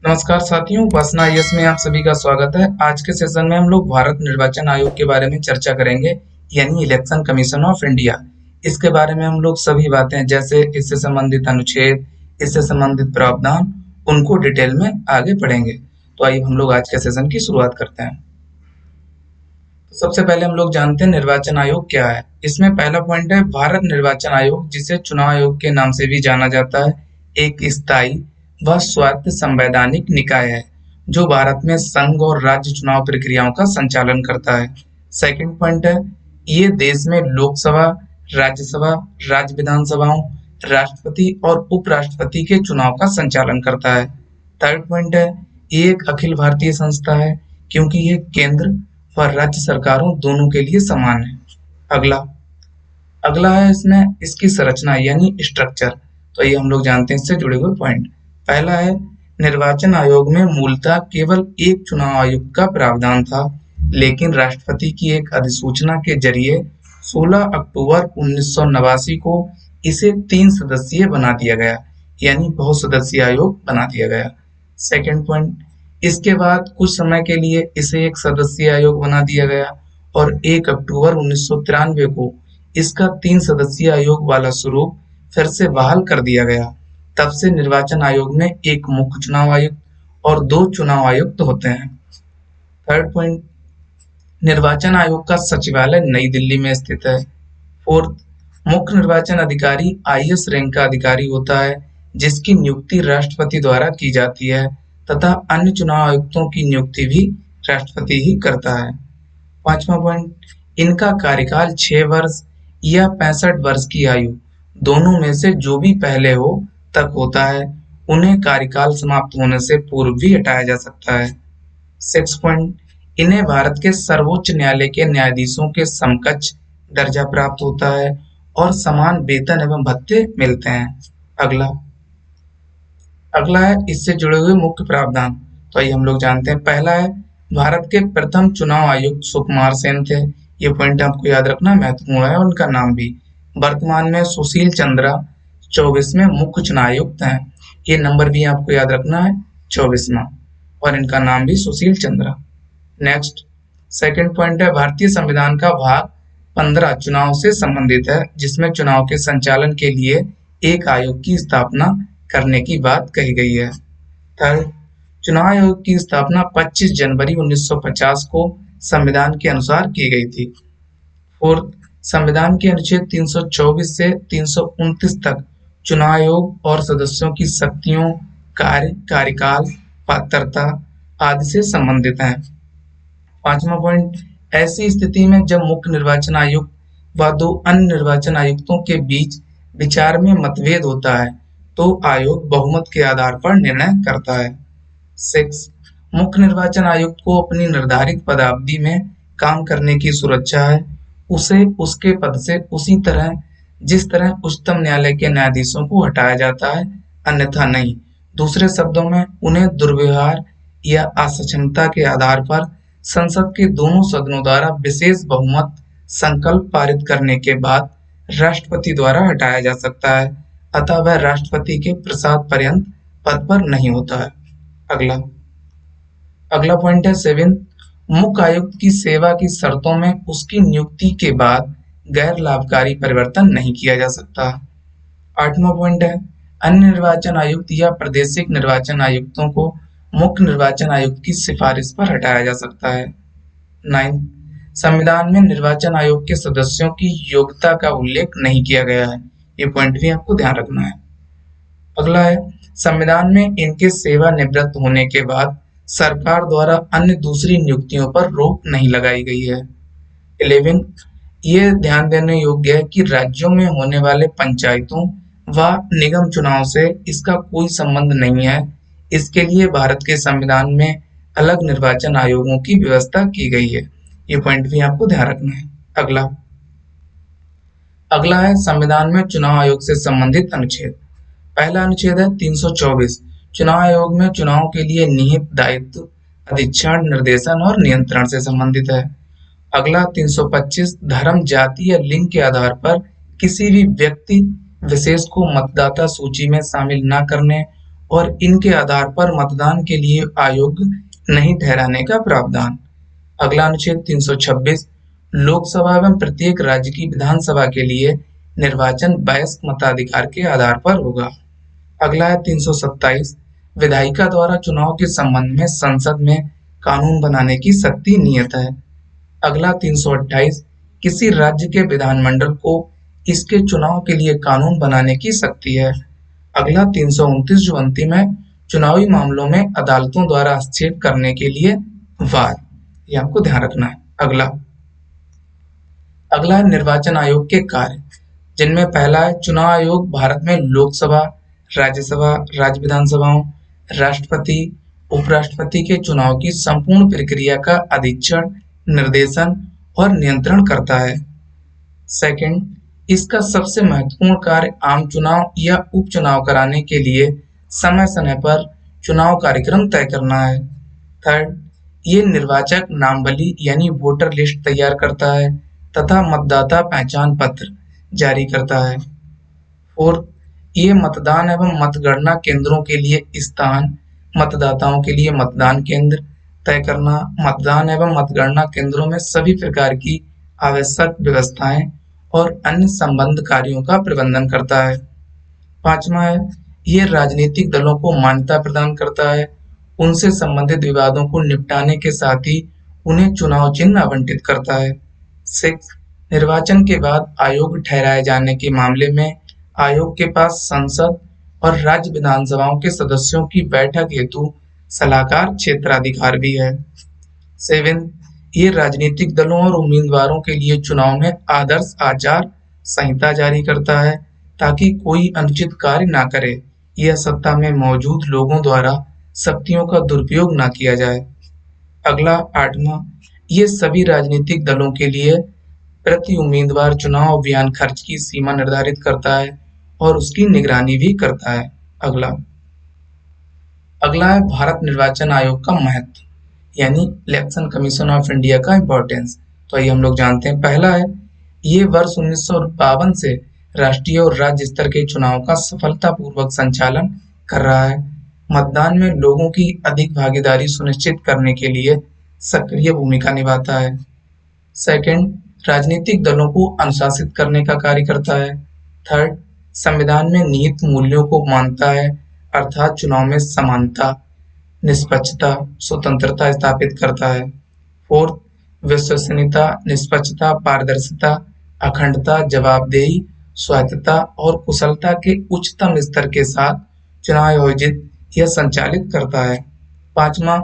नमस्कार साथियों, उपासना आईएएस में आप सभी का स्वागत है। आज के सेशन में हम लोग भारत निर्वाचन आयोग के बारे में चर्चा करेंगे, यानी इलेक्शन कमीशन ऑफ इंडिया। इसके बारे में हम लोग सभी बातें जैसे इससे संबंधित अनुच्छेद, इससे संबंधित प्रावधान, उनको डिटेल में आगे पढ़ेंगे। तो आइए हम लोग आज के सेशन की शुरुआत करते हैं। तो सबसे पहले हम लोग जानते हैं निर्वाचन आयोग क्या है। इसमें पहला पॉइंट है भारत निर्वाचन आयोग, जिसे चुनाव आयोग के नाम से भी जाना जाता है, एक स्थायी व स्वायत्त संवैधानिक निकाय है जो भारत में संघ और राज्य चुनाव प्रक्रियाओं का संचालन करता है। सेकंड पॉइंट है ये देश में लोकसभा, राज्यसभा, राज्य विधानसभाओं, राष्ट्रपति और उपराष्ट्रपति के चुनाव का संचालन करता है। थर्ड पॉइंट है ये एक अखिल भारतीय संस्था है क्योंकि ये केंद्र व राज्य सरकारों दोनों के लिए समान है। अगला अगला है इसमें इसकी संरचना यानी स्ट्रक्चर। तो ये हम लोग जानते हैं इससे जुड़े हुए पॉइंट। पहला है निर्वाचन आयोग में मूलतः केवल एक चुनाव आयुक्त का प्रावधान था, लेकिन राष्ट्रपति की एक अधिसूचना के जरिए 16 अक्टूबर 1989 को इसे 3 सदस्यीय बना दिया गया, यानी बहुसदस्यीय आयोग बना दिया गया। सेकंड पॉइंट, इसके बाद कुछ समय के लिए इसे एक सदस्यीय आयोग बना दिया गया और 1 अक्टूबर 1993 को इसका 3 सदस्यीय आयोग वाला स्वरूप फिर से बहाल कर दिया गया। तब से निर्वाचन आयोग में एक मुख्य चुनाव आयुक्त और 2 चुनाव आयुक्त होते हैं। थर्ड पॉइंट, निर्वाचन आयोग का सचिवालय नई दिल्ली में स्थित है। फोर्थ, मुख्य निर्वाचन अधिकारी आईएएस रैंक का अधिकारी होता है जिसकी नियुक्ति राष्ट्रपति द्वारा की जाती है तथा अन्य चुनाव आयुक्तों की नियुक्ति भी राष्ट्रपति ही करता है। पांचवा पॉइंट, इनका कार्यकाल 6 वर्ष या 65 वर्ष की आयु दोनों में से जो भी पहले हो तक होता है। उन्हें कार्यकाल समाप्त होने से पूर्व भी हटाया जा सकता है। 6 पॉइंट, इन्हें भारत के सर्वोच्च न्यायालय के न्यायाधीशों के समकक्ष दर्जा प्राप्त होता है और समान वेतन एवं भत्ते मिलते हैं। अगला अगला है इससे जुड़े हुए मुख्य प्रावधान। तो आइए हम लोग जानते हैं। पहला है भारत के प्रथम चुनाव आयुक्त सुकुमार सेन थे। ये पॉइंट आपको याद रखना महत्वपूर्ण है। उनका नाम भी वर्तमान में सुशील चंद्रा 24वें मुख्य चुनाव आयुक्त हैं। ये नंबर भी आपको याद रखना है 24वां, और इनका नाम भी Sushil Chandra. Next second point है भारतीय संविधान का भाग 15 चुनाव से संबंधित है, जिसमें चुनाव के संचालन के लिए एक आयोग की स्थापना करने की बात कही गई है। थर्ड, चुनाव आयोग की स्थापना 25 जनवरी 1950 को संविधान के अनुसार की गई थी। फोर्थ, संविधान के अनुच्छेद 324 से 329 तक चुनाव आयोग और सदस्यों की शक्तियों, कार्य, कार्यकाल, पात्रता आदि से संबंधित हैं। पांचवा पॉइंट, ऐसी स्थिति में जब मुख्य निर्वाचन आयुक्त व 2 अन्य निर्वाचन आयुक्तों के बीच विचार में मतभेद होता है तो आयोग बहुमत के आधार पर निर्णय करता है। 6, मुख्य निर्वाचन आयुक्त को अपनी निर्धारित पदावधि में काम करने की सुरक्षा है। उसे उसके पद से उसी तरह जिस तरह उच्चतम न्यायालय के न्यायाधीशों को हटाया जाता है, अन्यथा नहीं। दूसरे शब्दों में उन्हें दुर्व्यवहार या असक्षमता के आधार पर संसद के दोनों सदनों द्वारा विशेष बहुमत संकल्प पारित करने के बाद राष्ट्रपति द्वारा हटाया जा सकता है, अतः वह राष्ट्रपति के प्रसाद पर्यंत पद पर नहीं होता है। अगला अगला पॉइंट है 7, मुख्य आयुक्त की सेवा की शर्तों में उसकी नियुक्ति के बाद गैर लाभकारी परिवर्तन नहीं किया जा सकता। 8वां पॉइंट है अन्य निर्वाचन आयुक्त या प्रादेशिक निर्वाचन आयुक्तों को मुख्य निर्वाचन आयुक्त की सिफारिश पर हटाया जा सकता है। 9, संविधान में निर्वाचन आयोग के सदस्यों की योग्यता का उल्लेख नहीं किया गया है। ये पॉइंट भी आपको ध्यान रखना है। अगला है संविधान में इनके सेवानिवृत्त होने के बाद सरकार द्वारा अन्य दूसरी नियुक्तियों पर रोक नहीं लगाई गई है। 11, ये ध्यान देने योग्य है कि राज्यों में होने वाले पंचायतों व निगम चुनाव से इसका कोई संबंध नहीं है। इसके लिए भारत के संविधान में अलग निर्वाचन आयोगों की व्यवस्था की गई है। ये पॉइंट भी आपको ध्यान रखना है। अगला अगला है संविधान में चुनाव आयोग से संबंधित अनुच्छेद। पहला अनुच्छेद है 324, चुनाव आयोग में चुनाव के लिए निहित दायित्व, अधीक्षण, निर्देशन और नियंत्रण से संबंधित है। अगला 325, धर्म, जाति या लिंग के आधार पर किसी भी व्यक्ति विशेष को मतदाता सूची में शामिल न करने और इनके आधार पर मतदान के लिए अयोग्य नहीं ठहराने का प्रावधान। अगला अनुच्छेद 326 लोकसभा एवं प्रत्येक राज्य की विधानसभा के लिए निर्वाचन वयस्क मताधिकार के आधार पर होगा। अगला है 327 विधायिका द्वारा चुनाव के संबंध में संसद में कानून बनाने की शक्ति नियत है। अगला 328 किसी राज्य के विधानमंडल को इसके चुनाव के लिए कानून बनाने की शक्ति है। अगला 329 जो अंतिम है चुनावी मामलों में अदालतों द्वारा हस्तक्षेप करने के लिए वार, ये आपको ध्यान रखना है। अगला है निर्वाचन आयोग के कार्य, जिनमें पहला है चुनाव आयोग भारत में लोकसभा, राज्यसभा, राज्य विधानसभाओं, राष्ट्रपति, उपराष्ट्रपति के चुनाव की संपूर्ण प्रक्रिया का अधीक्षण, निर्देशन और नियंत्रण करता है। सेकंड, इसका सबसे महत्वपूर्ण कार्य आम चुनाव या उपचुनाव कराने के लिए समय समय पर चुनाव कार्यक्रम तय करना है। थर्ड, ये निर्वाचक नामावली यानी वोटर लिस्ट तैयार करता है तथा मतदाता पहचान पत्र जारी करता है। फोर्थ, ये मतदान एवं मतगणना केंद्रों के लिए स्थान, मतदाताओं के लिए मतदान केंद्र तय करना, मतदान एवं मतगणना केंद्रों में सभी प्रकार की आवश्यक व्यवस्थाएं और अन्य संबंध कार्यों का प्रबंधन करता है। पांचवा है ये राजनीतिक दलों को मान्यता प्रदान करता है, उनसे संबंधित विवादों को निपटाने के साथ ही उन्हें चुनाव चिन्ह आवंटित करता है। सिक्स, निर्वाचन के बाद आयोग ठहराए जाने के मामले में आयोग के पास संसद और राज्य विधानसभाओं के सदस्यों की बैठक हेतु सलाहकार क्षेत्राधिकार भी है। सेवन, ये राजनीतिक दलों और उम्मीदवारों के लिए चुनाव में आदर्श आचार संहिता जारी करता है ताकि कोई अनुचित कार्य ना करे, यह सत्ता में मौजूद लोगों द्वारा शक्तियों का दुरुपयोग ना किया जाए। अगला आठवां, ये सभी राजनीतिक दलों के लिए प्रति उम्मीदवार चुनाव अभियान खर्च की सीमा निर्धारित करता है और उसकी निगरानी भी करता है। अगला है भारत निर्वाचन आयोग का महत्व यानी इलेक्शन कमीशन ऑफ इंडिया का इम्पोर्टेंस। तो ये हम लोग जानते हैं। पहला है ये वर्ष 1952 से राष्ट्रीय और राज्य स्तर के चुनाव का सफलतापूर्वक संचालन कर रहा है। मतदान में लोगों की अधिक भागीदारी सुनिश्चित करने के लिए सक्रिय भूमिका निभाता है। सेकंड, राजनीतिक दलों को अनुशासित करने का कार्य करता है। थर्ड, संविधान में निहित मूल्यों को मानता है, अर्थात चुनाव में समानता, निष्पक्षता, स्वतंत्रता स्थापित करता है। फोर्थ, विश्वसनीयता, निष्पक्षता, पारदर्शिता, अखंडता, जवाबदेही, स्वायत्तता और कुशलता के उच्चतम स्तर के साथ चुनाव आयोजित या संचालित करता है। पांचवा,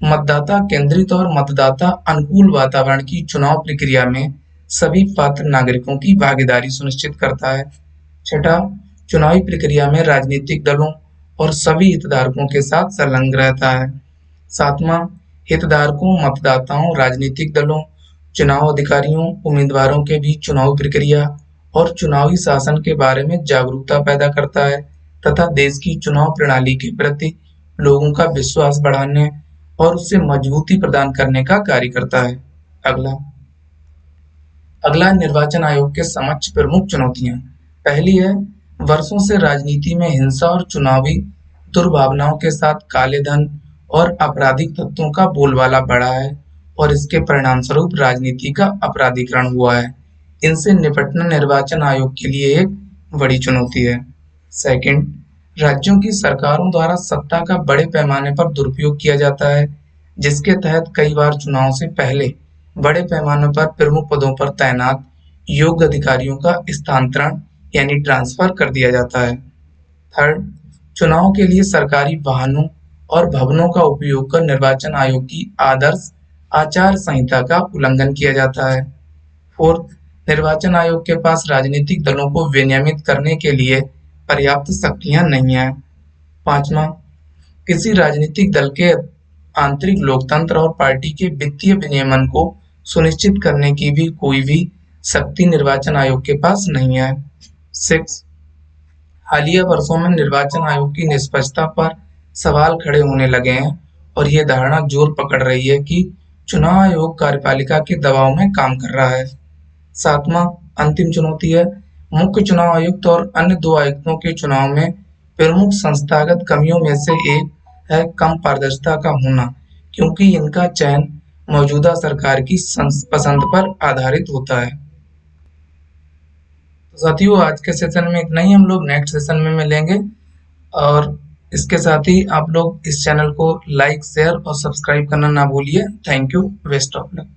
मतदाता केंद्रित और मतदाता अनुकूल वातावरण की चुनाव प्रक्रिया में सभी पात्र नागरिकों की भागीदारी सुनिश्चित करता है। छठा, चुनावी प्रक्रिया में राजनीतिक दलों और सभी हितधारकों के साथ संलग्न रहता है। सातवां, हितधारकों, मतदाताओं, राजनीतिक दलों, चुनाव अधिकारियों, उम्मीदवारों के बीच चुनाव प्रक्रिया और चुनावी शासन के बारे में जागरूकता पैदा करता है तथा देश की चुनाव प्रणाली के प्रति लोगों का विश्वास बढ़ाने और उससे मजबूती प्रदान करने का कार्य करता है। अगला निर्वाचन आयोग के समक्ष प्रमुख चुनौतियां। पहली है वर्षों से राजनीति में हिंसा और चुनावी दुर्भावनाओं के साथ काले धन और आपराधिक तत्वों का बोलबाला बढ़ा है और इसके परिणाम स्वरूप राजनीति का अपराधीकरण हुआ है। इनसे निपटना निर्वाचन आयोग के लिए एक बड़ी चुनौती है। सेकंड, राज्यों की सरकारों द्वारा सत्ता का बड़े पैमाने पर दुरुपयोग किया जाता है, जिसके तहत कई बार चुनाव से पहले बड़े पैमाने पर प्रमुख पदों पर तैनात योग्य अधिकारियों का स्थानांतरण यानी ट्रांसफर कर दिया जाता है। थर्ड, चुनाव के लिए सरकारी वाहनों और भवनों का उपयोग कर निर्वाचन आयोग की आदर्श आचार संहिता का उल्लंघन किया जाता है। फोर्थ, निर्वाचन आयोग के पास राजनीतिक दलों को विनियमित करने के लिए पर्याप्त शक्तियां नहीं है। पांचवा, किसी राजनीतिक दल के आंतरिक लोकतंत्र और पार्टी के वित्तीय विनियमन को सुनिश्चित करने की भी कोई भी शक्ति निर्वाचन आयोग के पास नहीं है। 6, हालिया वर्षों में निर्वाचन आयोग की निष्पक्षता पर सवाल खड़े होने लगे हैं और ये धारणा जोर पकड़ रही है कि चुनाव आयोग कार्यपालिका के दबाव में काम कर रहा है। 7वां अंतिम चुनौती है मुख्य चुनाव आयुक्त और अन्य 2 आयुक्तों के चुनाव में प्रमुख संस्थागत कमियों में से एक है कम पारदर्शिता का होना, क्योंकि इनका चयन मौजूदा सरकार की पसंद पर आधारित होता है। तो साथियों, आज के सेशन में इतना ही। हम लोग नेक्स्ट सेशन में मिलेंगे, और इसके साथ ही आप लोग इस चैनल को लाइक, शेयर और सब्सक्राइब करना ना भूलिए। Thank you. Best of luck.